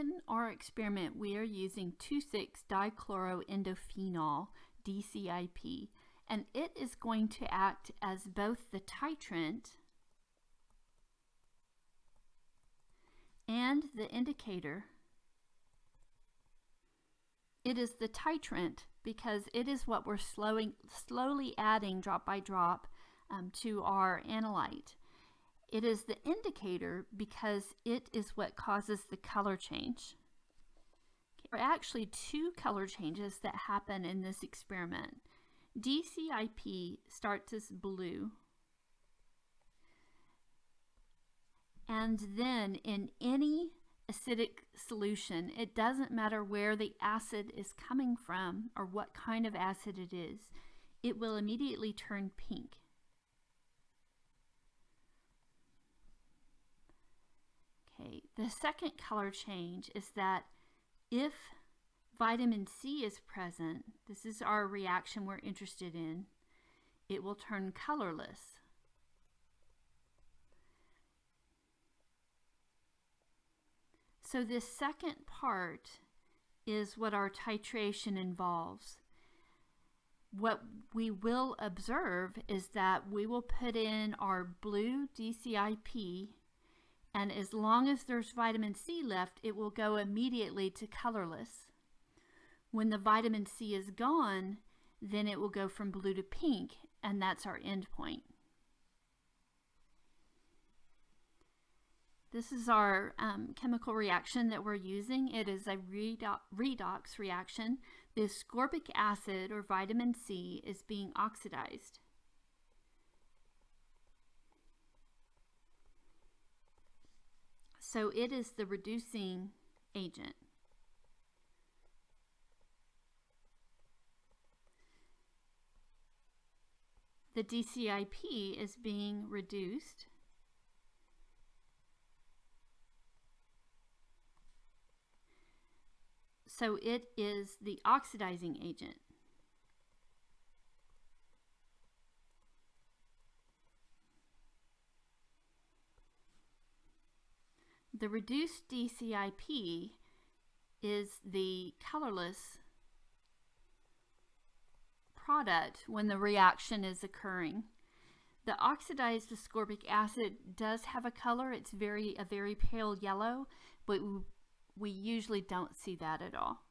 in our experiment, we are using 2,6-dichloroindophenol, DCIP, and it is going to act as both the titrant and the indicator. It is the titrant because it is what we're slowly adding drop by drop to our analyte. It is the indicator because it is what causes the color change. There are actually two color changes that happen in this experiment. DCIP starts as blue, and then in any acidic solution, it doesn't matter where the acid is coming from or what kind of acid it is, it will immediately turn pink. Okay, the second color change is that if vitamin C is present, this is our reaction we're interested in, it will turn colorless. So this second part is what our titration involves. What we will observe is that we will put in our blue DCIP, and as long as there's vitamin C left, it will go immediately to colorless. When the vitamin C is gone, then it will go from blue to pink, and that's our end point. This is our chemical reaction that we're using. It is a redox reaction. The ascorbic acid, or vitamin C, is being oxidized. So it is the reducing agent. The DCIP is being reduced. So it is the oxidizing agent. The reduced DCIP is the colorless product when the reaction is occurring. The oxidized ascorbic acid does have a color. It's a very pale yellow, but we usually don't see that at all.